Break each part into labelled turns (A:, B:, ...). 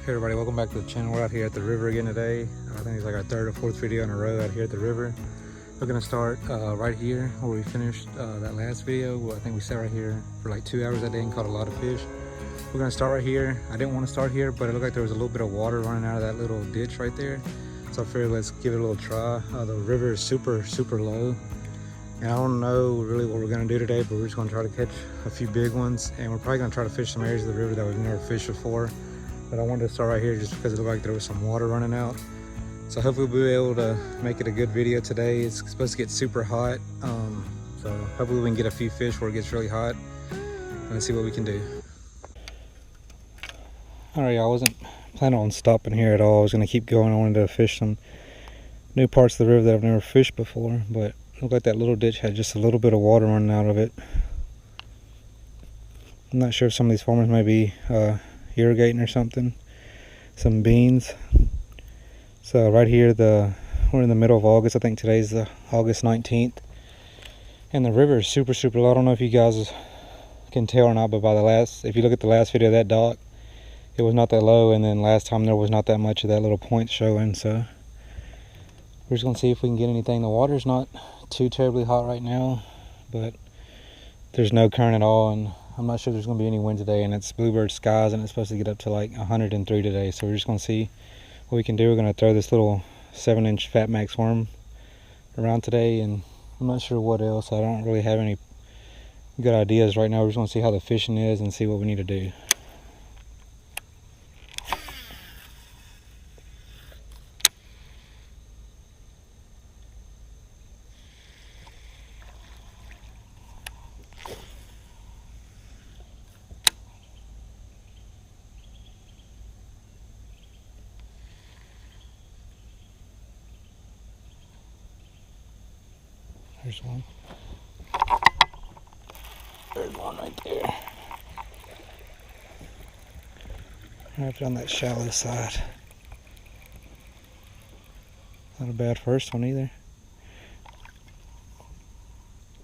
A: Hey everybody, welcome back to the channel. We're out here at the river again today. I think it's like our third or fourth video in a row out here at the river. We're gonna start right here where we finished that last video. Well, I think we sat right here for like 2 hours that day and caught a lot of fish. We're gonna start right here. I didn't want to start here, but it looked like there was a little bit of water running out of that little ditch right there. So I figured let's give it a little try. The river is super low. And I don't know really what we're gonna do today, but we're just gonna try to catch a few big ones. And we're probably gonna try to fish some areas of the river that we've never fished before. But I wanted to start right here just because it looked like there was some water running out. So hopefully we'll be able to make it a good video today. It's supposed to get super hot. So hopefully we can get a few fish where it gets really hot and see what we can do. All right, y'all, I wasn't planning on stopping here at all. I was gonna keep going. I wanted to fish some new parts of the river that I've never fished before, but it looked like that little ditch had just a little bit of water running out of it. I'm not sure if some of these farmers may be irrigating or something. Some beans. So right here we're in the middle of August. I think today's the August 19th, and the river is super low. I don't know if you guys can tell or not, but if you look at the last video of that dock, it was not that low, and then last time there was not that much of that little point showing. So we're just gonna see if we can get anything. The water's not too terribly hot right now, but there's no current at all, and I'm not sure there's going to be any wind today, and it's bluebird skies, and it's supposed to get up to like 103 today. So we're just going to see what we can do. We're going to throw this little 7-inch Fat Max worm around today, and I'm not sure what else. I don't really have any good ideas right now. We're just going to see how the fishing is and see what we need to do. There's one. There's one right there. Right on that shallow side. Not a bad first one either.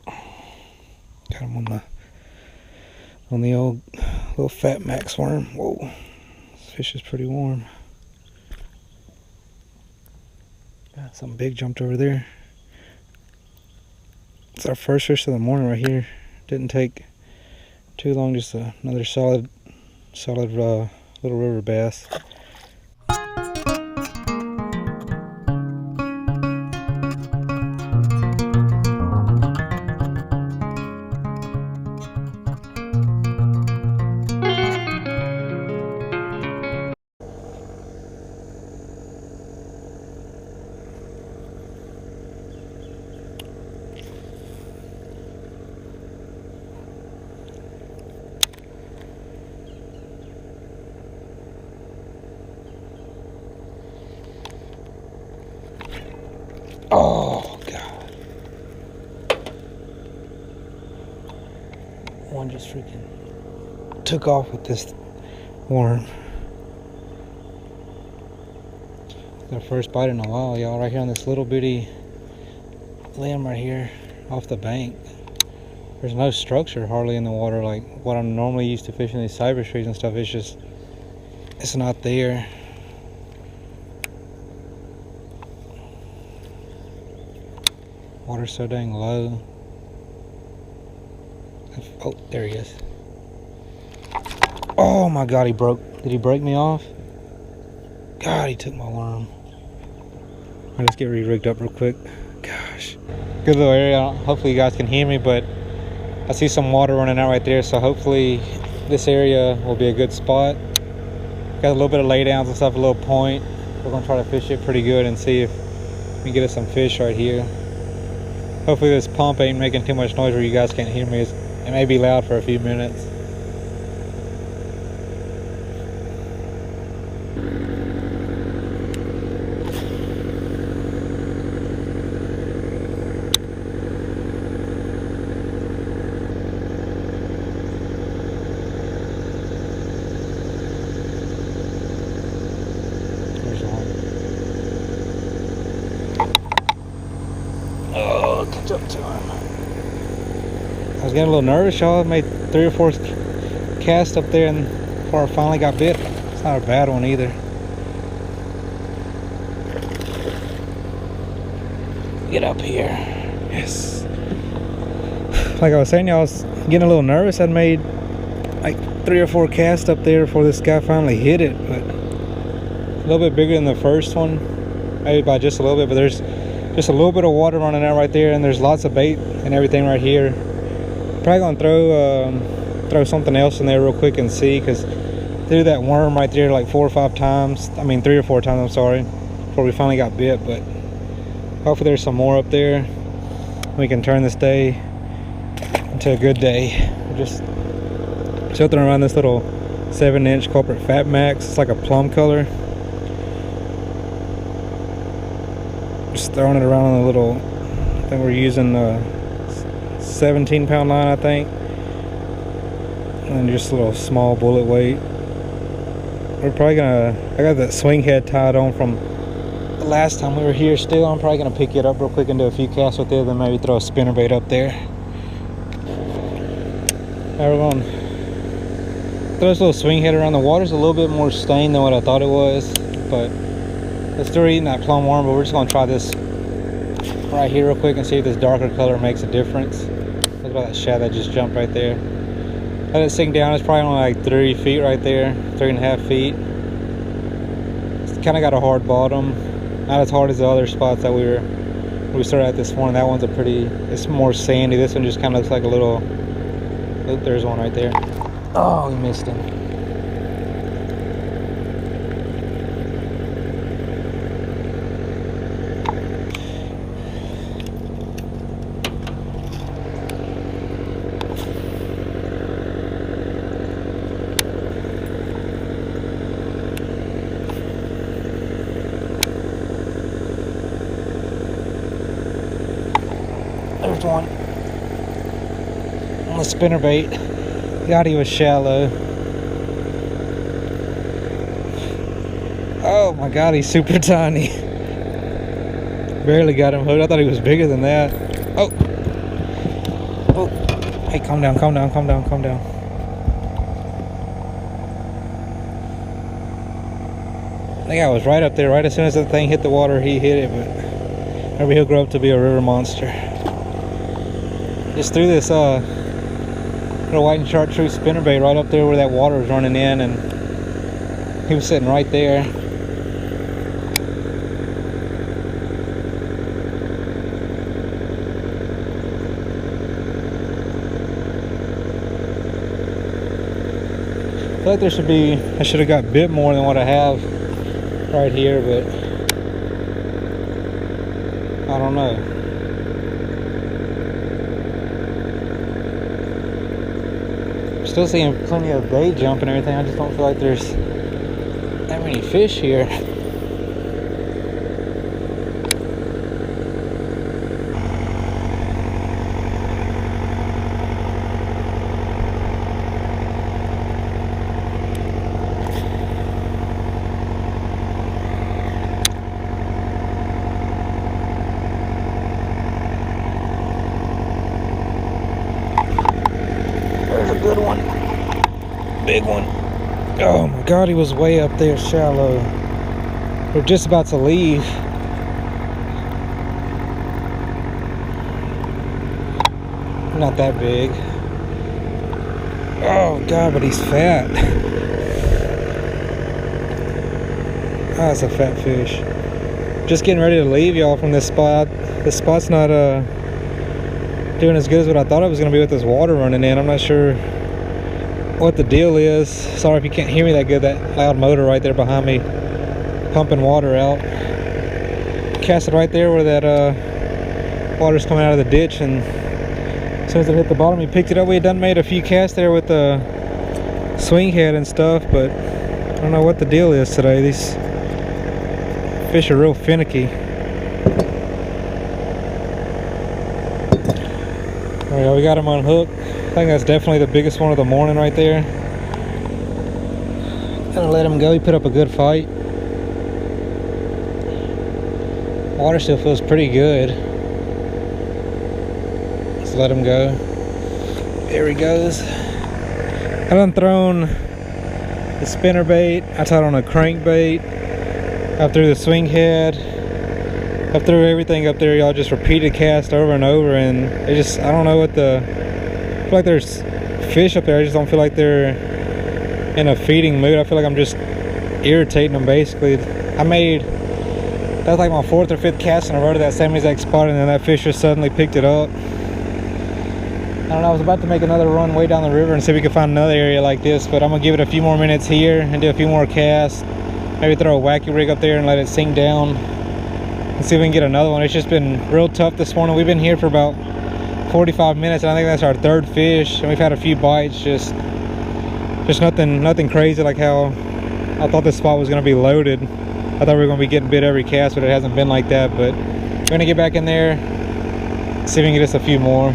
A: Got him on the old little Fat Max worm. Whoa, this fish is pretty warm. Got something big jumped over there. It's our first fish of the morning right here. Didn't take too long, just another solid little river bass. Oh God. One just freaking took off with this worm. Our first bite in a while, y'all, right here on this little bitty limb right here off the bank. There's no structure hardly in the water like what I'm normally used to fishing these cypress trees and stuff. It's not there. Water's so dang low. Oh, there he is. Oh my God, did he break me off? God, he took my worm. Alright, let's get rigged up real quick. Gosh. Good little area. Hopefully you guys can hear me, but I see some water running out right there, so hopefully this area will be a good spot. Got a little bit of laydowns and stuff, a little point. We're gonna try to fish it pretty good and see if we can get us some fish right here. Hopefully this pump ain't making too much noise where you guys can't hear me. It may be loud for a few minutes. There's one. Oh, catch up to him. I was getting a little nervous, y'all. I made 3 or 4 casts up there and before I finally got bit. It's Not a bad one either. Get up here. Yes. Like I was saying, y'all, I was getting a little nervous. I'd made like 3 or 4 casts up there before this guy finally hit it, but a little bit bigger than the first one, maybe by just a little bit. But there's just a little bit of water running out right there, and there's lots of bait and everything right here. Probably gonna throw something else in there real quick and see, because threw that worm right there like 4 or 5 times. I mean 3 or 4 times, I'm sorry, before we finally got bit. But hopefully there's some more up there. We can turn this day into a good day. We're just tilting around this little 7-inch Culprit Fat Max. It's like a plum color. Just throwing it around on the little, I think we're using a 17-pound line, I think, and just a little small bullet weight. We're probably gonna, I got that swing head tied on from the last time we were here still. I'm probably gonna pick it up real quick and do a few casts with it, then maybe throw a spinnerbait up there. Now we're gonna throw this little swing head around. The water's a little bit more stained than what I thought it was, but it's still eating that plum worm. But we're just gonna try this right here real quick and see if this darker color makes a difference. Look at that shad that just jumped right there. Let it sink down. It's probably only like 3 feet right there, 3.5 feet. It's kind of got a hard bottom, not as hard as the other spots that we started at this morning. That one's it's more sandy. This one just kind of looks like a little. Oh, there's one right there. Oh, we missed him. There's one on the spinnerbait. God, he was shallow. Oh my God, he's super tiny. Barely got him hooked. I thought he was bigger than that. Oh, oh, hey, calm down, calm down, calm down, calm down. I think I was right up there. Right as soon as that thing hit the water, he hit it. But maybe he'll grow up to be a river monster. Just threw this little white and chartreuse spinnerbait right up there where that water was running in, and he was sitting right there. I feel like I should have got bit more than what I have right here, but I don't know. Still seeing plenty of bait jump and everything. I just don't feel like there's that many fish here. Good one, big one. Oh my God, he was way up there shallow. We're just about to leave. Not that big. Oh God, but he's fat. Ah, that's a fat fish. Just getting ready to leave y'all from this spot. This spot's not doing as good as what I thought it was going to be with this water running in. I'm not sure what the deal is. Sorry if you can't hear me that good. That loud motor right there behind me pumping water out. Cast it right there where that water's coming out of the ditch, and as soon as it hit the bottom, he picked it up. We had done made a few casts there with the swing head and stuff, but I don't know what the deal is today. These fish are real finicky. Alright, we got him on hook. I think that's definitely the biggest one of the morning right there. Gotta let him go. He put up a good fight. Water still feels pretty good. Let's let him go. There he goes. I done thrown the spinner bait. I tied on a crankbait. Up through the swing head. Up through everything up there, y'all. Just repeated cast over and over, and it just, I don't know what the, I feel like there's fish up there. I just don't feel like they're in a feeding mood. I feel like I'm just irritating them basically. That's like my 4th or 5th cast in a row to that same exact spot, and then that fish just suddenly picked it up. I don't know, I was about to make another run way down the river and see if we could find another area like this, but I'm gonna give it a few more minutes here and do a few more casts. Maybe throw a wacky rig up there and let it sink down and see if we can get another one. It's just been real tough this morning. We've been here for about 45 minutes, and I think that's our 3rd fish, and we've had a few bites. Just nothing crazy like how I thought this spot was gonna be loaded. I thought we were gonna be getting bit every cast, but it hasn't been like that. But we're gonna get back in there, see if we can get us a few more.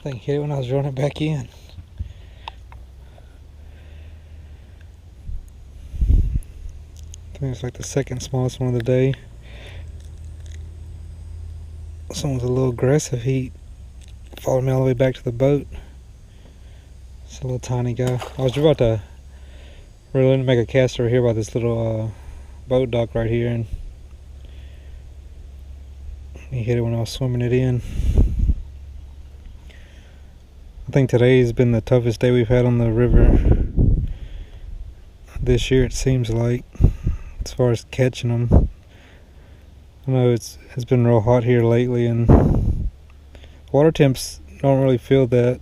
A: I think hit it when I was running back in. I think it's like the 2nd smallest one of the day. This one was a little aggressive. He followed me all the way back to the boat. It's a little tiny guy. I was about to really make a cast over here by this little boat dock right here, and he hit it when I was swimming it in. I think today's been the toughest day we've had on the river this year, it seems like, as far as catching them. I know it's been real hot here lately, and water temps don't really feel that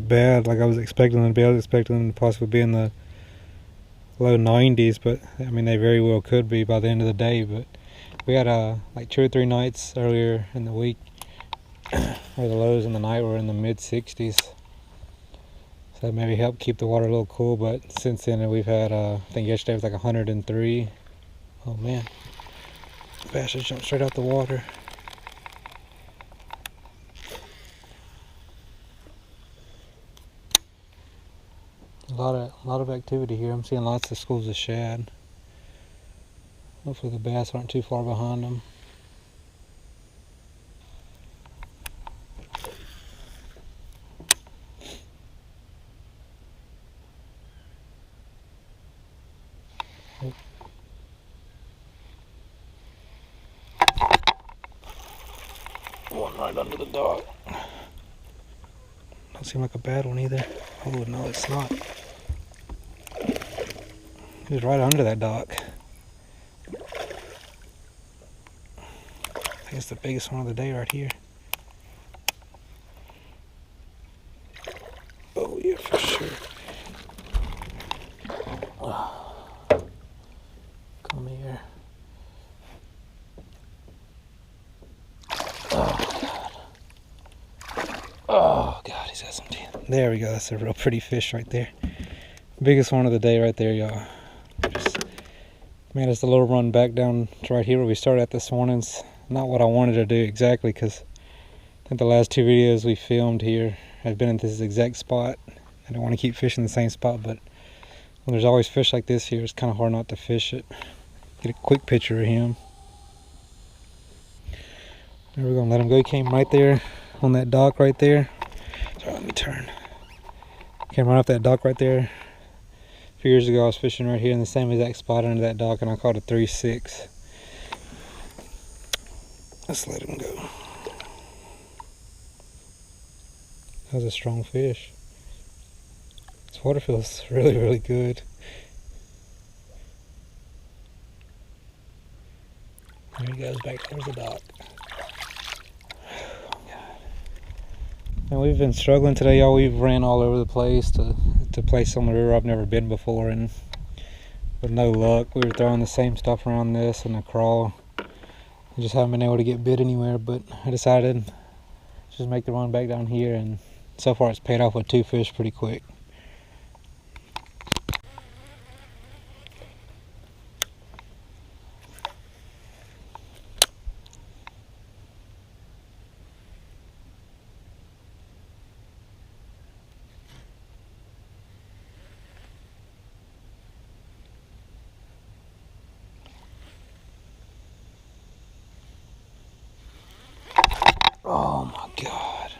A: bad like I was expecting them to be. I was expecting them to possibly be in the low 90s, but I mean, they very well could be by the end of the day. But we had like 2 or 3 nights earlier in the week where the lows in the night were in the mid 60s. So that maybe helped keep the water a little cool. But since then we've had, I think yesterday was like 103. Oh man, bass just jumped straight out the water. A lot of activity here. I'm seeing lots of schools of shad. Hopefully the bass aren't too far behind them. One right under the dock. Don't seem like a bad one either. Oh no, it's not. He was right under that dock. I think it's the biggest one of the day right here. Oh yeah, for sure. Come here. Oh God, he's got some teeth. There we go, that's a real pretty fish right there. Biggest one of the day right there, y'all. Man, it's a little run back down to right here where we started at this morning. It's not what I wanted to do exactly, because I think the last 2 videos we filmed here have been in this exact spot. I don't want to keep fishing the same spot, but when there's always fish like this here, it's kind of hard not to fish it. Get a quick picture of him. There, we're gonna let him go. He came right there on that dock right there. Sorry, let me turn. Came right off that dock right there. A few years ago I was fishing right here in the same exact spot under that dock, and I caught a 3.6. Let's let him go. That was a strong fish. This water feels really, really good. There he goes back towards the dock. And we've been struggling today, y'all. We've ran all over the place to place on the river I've never been before, and with no luck. We were throwing the same stuff around this and the crawl. We just haven't been able to get bit anywhere, but I decided to just make the run back down here, and so far it's paid off with 2 fish pretty quick. Oh my God.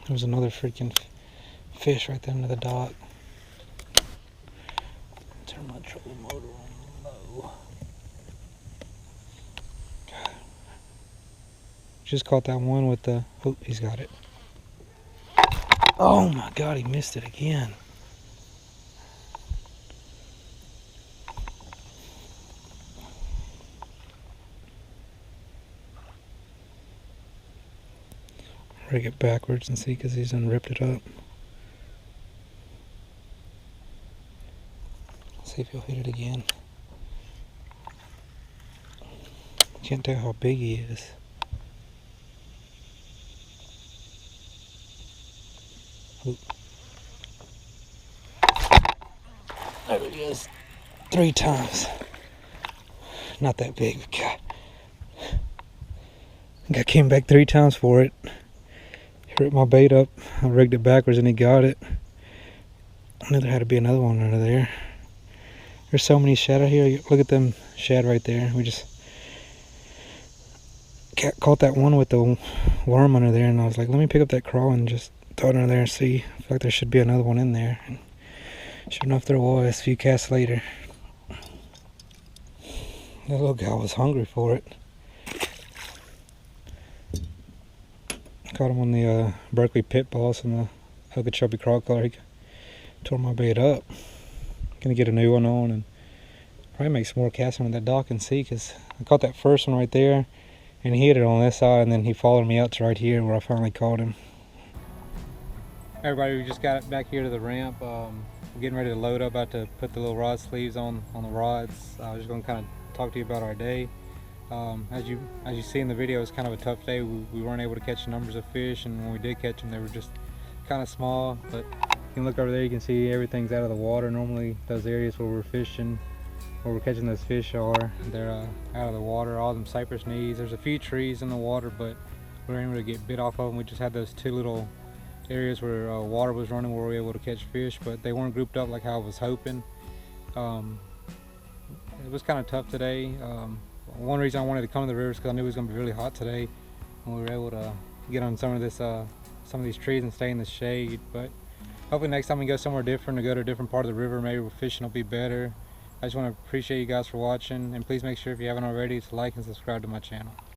A: There's another freaking fish right there under the dock. Turn my trolling motor on low. God. Just caught that one with the, oh, he's got it. Oh my God, he missed it again. Rig it backwards and see, because he's done ripped it up. See if he'll hit it again. Can't tell how big he is. Oop. There he is. 3 times. Not that big, but God. I think I came back 3 times for it. He ripped my bait up. I rigged it backwards and he got it. I knew there had to be another one under there. There's so many shad out here. Look at them shad right there. We just caught that one with the worm under there, and I was like, let me pick up that crawl and just throw it under there and see. I feel like there should be another one in there. And sure enough, there was a few casts later. That little guy was hungry for it. Caught him on the Berkley Pit Boss and the Okeechobee Crawl Color. He tore my bait up. Gonna get a new one on and probably make some more casts on that dock and see, because I caught that first one right there and he hit it on this side, and then he followed me out to right here where I finally caught him. Everybody, we just got back here to the ramp. We're getting ready to load up, about to put the little rod sleeves on the rods. I was just going to kind of talk to you about our day. As you see in the video, it's kind of a tough day. We weren't able to catch numbers of fish, and when we did catch them, they were just kind of small. But you can look over there, you can see everything's out of the water. Normally those areas where we're fishing, where we're catching those fish they're out of the water. All them cypress knees. There's a few trees in the water, but we weren't able to get bit off of them. We just had those 2 little areas where water was running where we were able to catch fish, but they weren't grouped up like how I was hoping. It was kind of tough today. One reason I wanted to come to the river is because I knew it was going to be really hot today, and we were able to get on some of these trees and stay in the shade. But hopefully next time we go somewhere different, or go to a different part of the river, maybe fishing will be better. I just want to appreciate you guys for watching, and please make sure, if you haven't already, to like and subscribe to my channel.